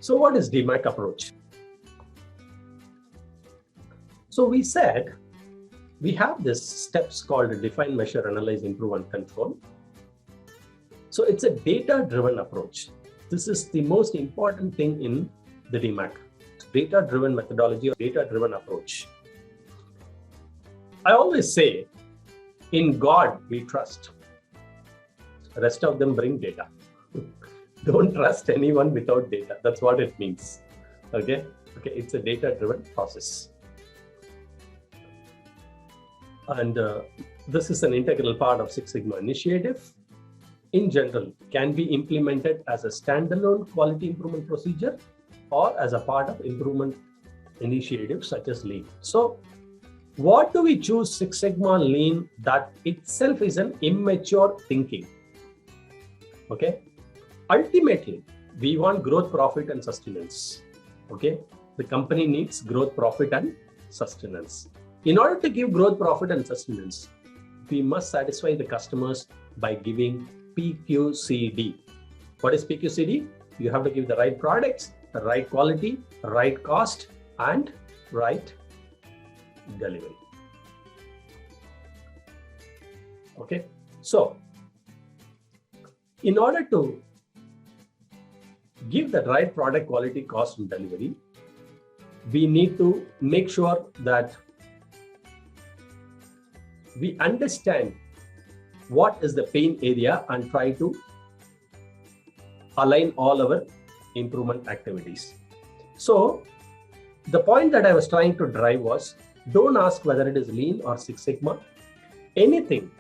So what is DMAIC approach? So we said we have this steps called define, measure, analyze, improve, and control. So it's a data-driven approach. This is the most important thing in the DMAIC. Data-driven methodology or data-driven approach. I always say, in God we trust. The rest of them bring data. Don't trust anyone without data. That's what it means. Okay, it's a data-driven process. And this is an integral part of Six Sigma initiative. In general, can be implemented as a standalone quality improvement procedure or as a part of improvement initiatives such as Lean. So what do we choose Six Sigma Lean? That itself is an immature thinking. Okay. Ultimately, we want growth, profit, and sustenance. Okay. The company needs growth, profit, and sustenance. In order to give growth, profit, and sustenance, we must satisfy the customers by giving PQCD. What is PQCD? You have to give the right products, the right quality, right cost, and right delivery. Okay. So, in order to give the right product, quality, cost, and delivery, we need to make sure that we understand what is the pain area and try to align all our improvement activities. So the point that I was trying to drive was, don't ask whether it is Lean or Six Sigma. Anything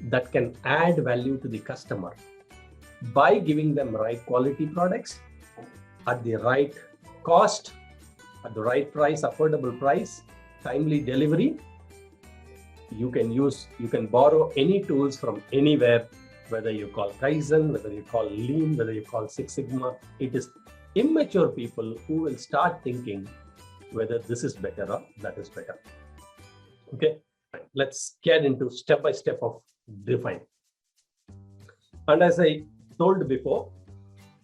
that can add value to the customer by giving them right quality products at the right cost, at the right price, affordable price, timely delivery. You can borrow any tools from anywhere, whether you call Kaizen, whether you call Lean, whether you call Six Sigma. It is immature people who will start thinking whether this is better or that is better. Okay, let's get into step by step of define. And as I told before,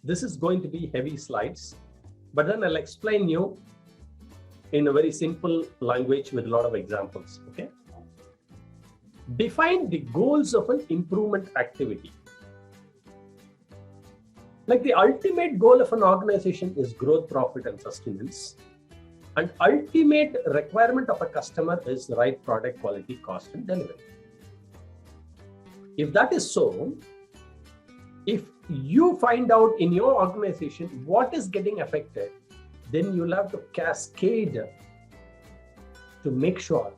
this is going to be heavy slides, but then I'll explain you in a very simple language with a lot of examples. Okay. Define the goals of an improvement activity. Like the ultimate goal of an organization is growth, profit, and sustenance. And ultimate requirement of a customer is the right product, quality, cost, and delivery. If that is so, if you find out in your organization what is getting affected, then you'll have to cascade to make sure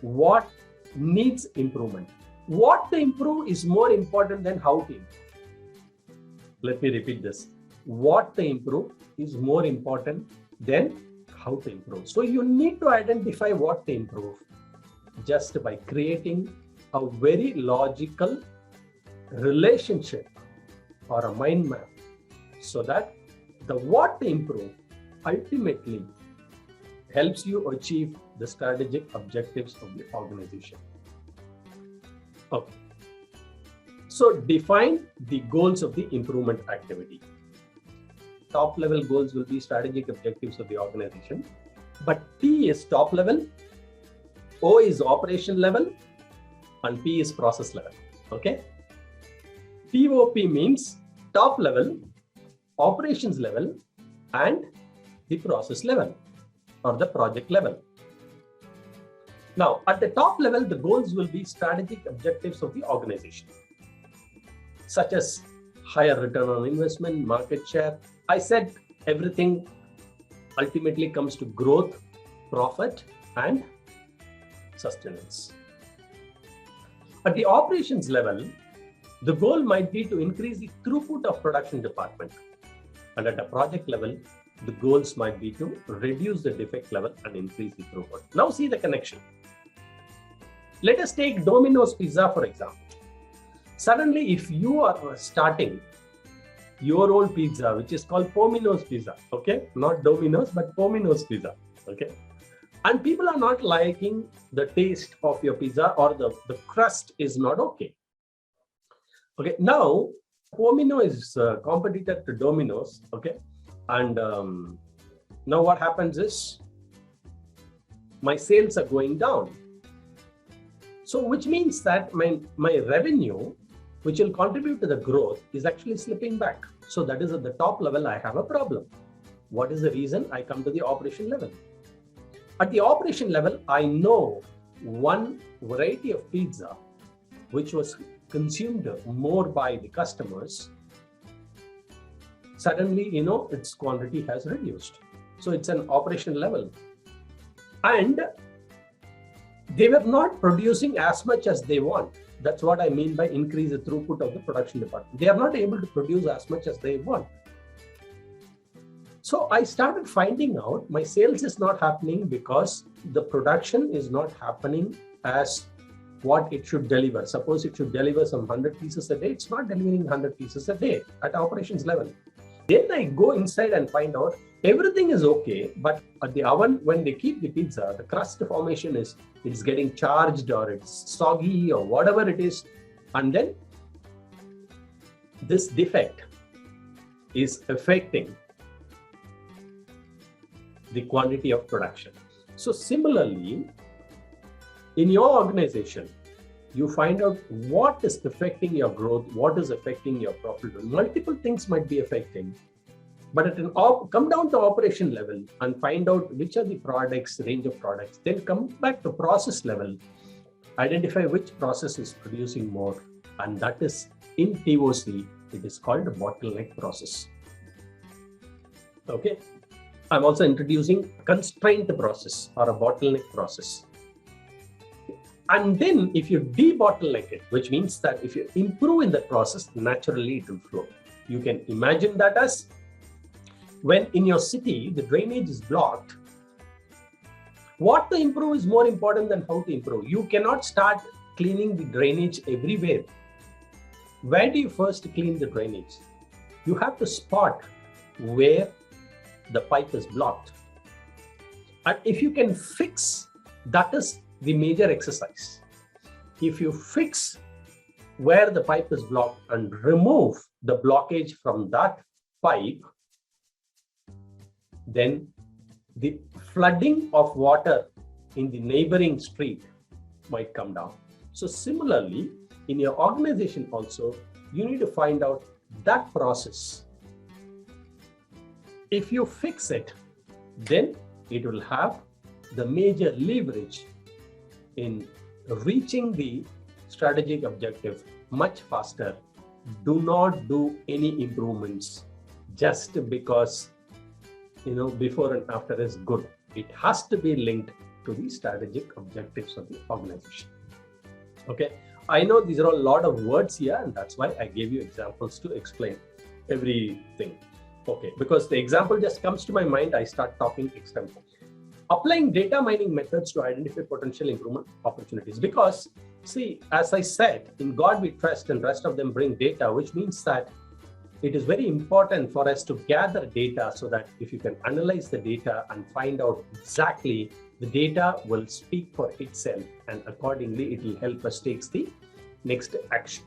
what needs improvement. What to improve is more important than how to improve. Let me repeat this. What to improve is more important than how to improve. So you need to identify what to improve just by creating a very logical relationship or a mind map, so that the what to improve ultimately helps you achieve the strategic objectives of the organization. Okay. So define the goals of the improvement activity. Top level goals will be strategic objectives of the organization, but T is top level, O is operation level, and P is process level. Okay. TOP means top level, operations level, and the process level or the project level. Now, at the top level, the goals will be strategic objectives of the organization, such as higher return on investment, market share. I said everything ultimately comes to growth, profit, and sustenance. At the operations level, the goal might be to increase the throughput of production department. And at a project level, the goals might be to reduce the defect level and increase the throughput. Now see the connection. Let us take Domino's Pizza, for example. Suddenly, if you are starting your own pizza, which is called Pomino's Pizza, okay? Not Domino's, but Pomino's Pizza, okay? And people are not liking the taste of your pizza, or the crust is not okay. Okay, now Pomino is a competitor to Domino's, okay? And now what happens is my sales are going down. So which means that my revenue, which will contribute to the growth, is actually slipping back. So that is at the top level, I have a problem. What is the reason? I come to the operation level. At the operation level, I know one variety of pizza, which was consumed more by the customers, suddenly, its quantity has reduced. So it's an operation level. And they were not producing as much as they want. That's what I mean by increase the throughput of the production department. They are not able to produce as much as they want. So I started finding out my sales is not happening because the production is not happening as what it should deliver. Suppose it should deliver some 100 pieces a day. It's not delivering 100 pieces a day at operations level. Then I go inside and find out everything is okay, but at the oven, when they keep the pizza, the crust formation it's getting charged or it's soggy or whatever it is. And then this defect is affecting the quantity of production. So similarly, in your organization, you find out what is affecting your growth, what is affecting your profit. Multiple things might be affecting, but come down to operation level and find out which are the products, range of products. Then come back to process level, identify which process is producing more, and that is in POC. It is called a bottleneck process. Okay. I'm also introducing constraint process or a bottleneck process. And then if you debottleneck it, which means that if you improve in the process, naturally it will flow. You can imagine that as when in your city, the drainage is blocked, what to improve is more important than how to improve. You cannot start cleaning the drainage everywhere. Where do you first clean the drainage? You have to spot where the pipe is blocked. And if you can fix, that is the major exercise. If you fix where the pipe is blocked and remove the blockage from that pipe, then the flooding of water in the neighboring street might come down. So similarly, in your organization also, you need to find out that process. If you fix it, then it will have the major leverage in reaching the strategic objective much faster. Do not do any improvements just because before and after is good. It has to be linked to the strategic objectives of the organization. Okay, I know these are a lot of words here, and that's why I gave you examples to explain everything. Okay, because the example just comes to my mind, I start talking extempo. Applying data mining methods to identify potential improvement opportunities. Because, see, as I said, in God we trust and rest of them bring data, which means that it is very important for us to gather data so that if you can analyze the data and find out exactly, the data will speak for itself, and accordingly, it will help us take the next action.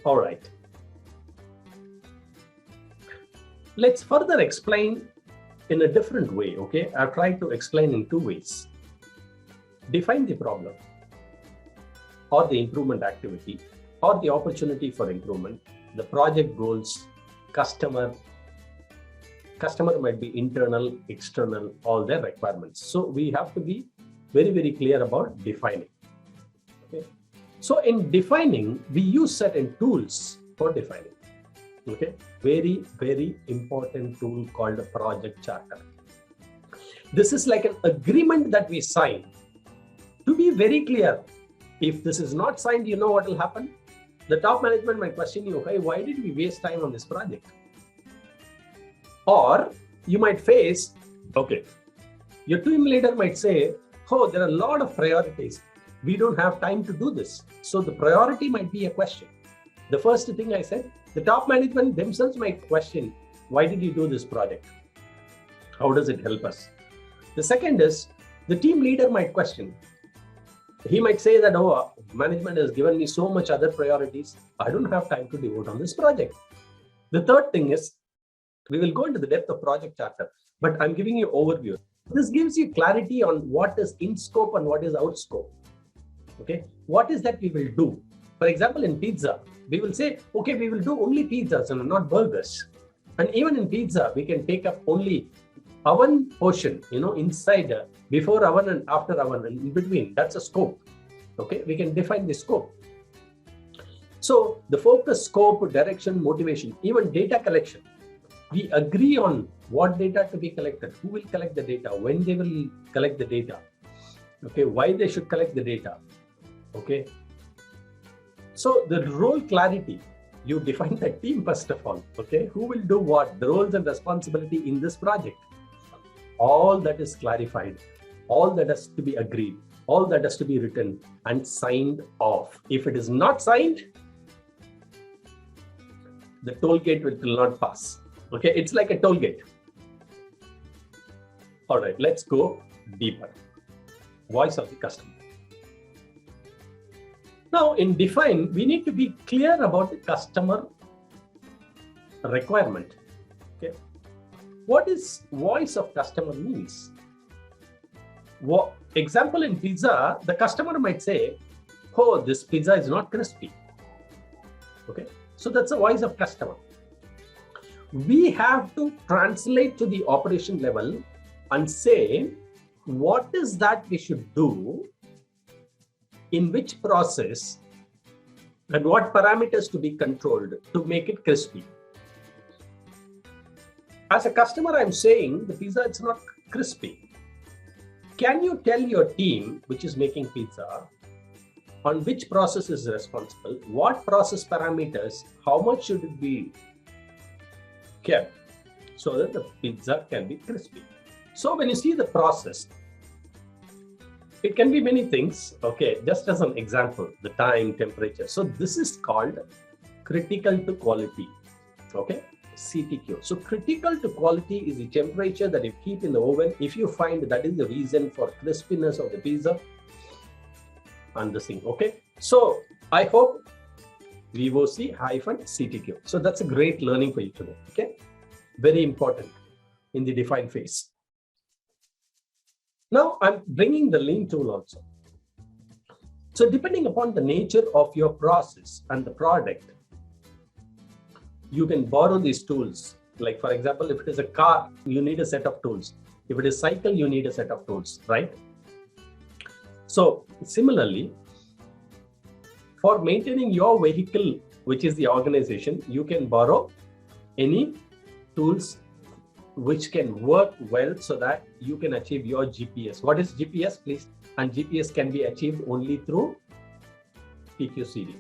All right. Let's further explain in a different way, okay? I've tried to explain in two ways. Define the problem or the improvement activity or the opportunity for improvement, the project goals, customer might be internal, external, all their requirements. So we have to be very, very clear about defining. Okay? So in defining, we use certain tools for defining. Okay, very, very important tool called a project charter. This is like an agreement that we sign. To be very clear, if this is not signed, you know what will happen? The top management might question you, hey, why did we waste time on this project? Or you might face, okay, your team leader might say, oh, there are a lot of priorities. We don't have time to do this. So the priority might be a question. The first thing I said, the top management themselves might question, why did you do this project? How does it help us? The second is, the team leader might question. He might say that, oh, management has given me so much other priorities. I don't have time to devote on this project. The third thing is, We will go into the depth of project charter, but I'm giving you overview. This gives you clarity on what is in scope and what is out scope. Okay, what is that we will do? For example, in pizza, we will say, okay, we will do only pizzas and not burgers. And even in pizza, we can take up only oven portion, inside, before oven and after oven, and in between. That's a scope. Okay, we can define the scope. So the focus, scope, direction, motivation, even data collection. We agree on what data to be collected, who will collect the data, when they will collect the data, okay, why they should collect the data, okay. So the role clarity, you define the team first of all, okay, who will do what, the roles and responsibility in this project. All that is clarified, all that has to be agreed, all that has to be written and signed off. If it is not signed, the toll gate will not pass. Okay, it's like a toll gate. All right, let's go deeper. Voice of the customer. Now, in define, we need to be clear about the customer requirement. Okay, what is voice of customer means? Example, in pizza, the customer might say, "Oh, this pizza is not crispy." Okay, so that's the voice of customer. We have to translate to the operation level and say, what is that we should do, in which process, and what parameters to be controlled to make it crispy. As a customer, I'm saying the pizza is not crispy. Can you tell your team, which is making pizza, on which process is responsible, what process parameters, how much should it be kept so that the pizza can be crispy? So when you see the process, it can be many things. Okay, just as an example, the time, temperature. So this is called critical to quality. Okay, CTQ. So critical to quality is the temperature that you keep in the oven. If you find that is the reason for crispiness of the pizza and this thing. Okay, so I hope VOC-CTQ. So that's a great learning for you today. Okay, very important in the define phase. Now I'm bringing the lean tool also. So depending upon the nature of your process and the product, you can borrow these tools. Like for example, if it is a car, you need a set of tools. If it is cycle, you need a set of tools, right? So similarly, for maintaining your vehicle, which is the organization, you can borrow any tools which can work well so that you can achieve your GPS. What is GPS, please? And GPS can be achieved only through PQCD.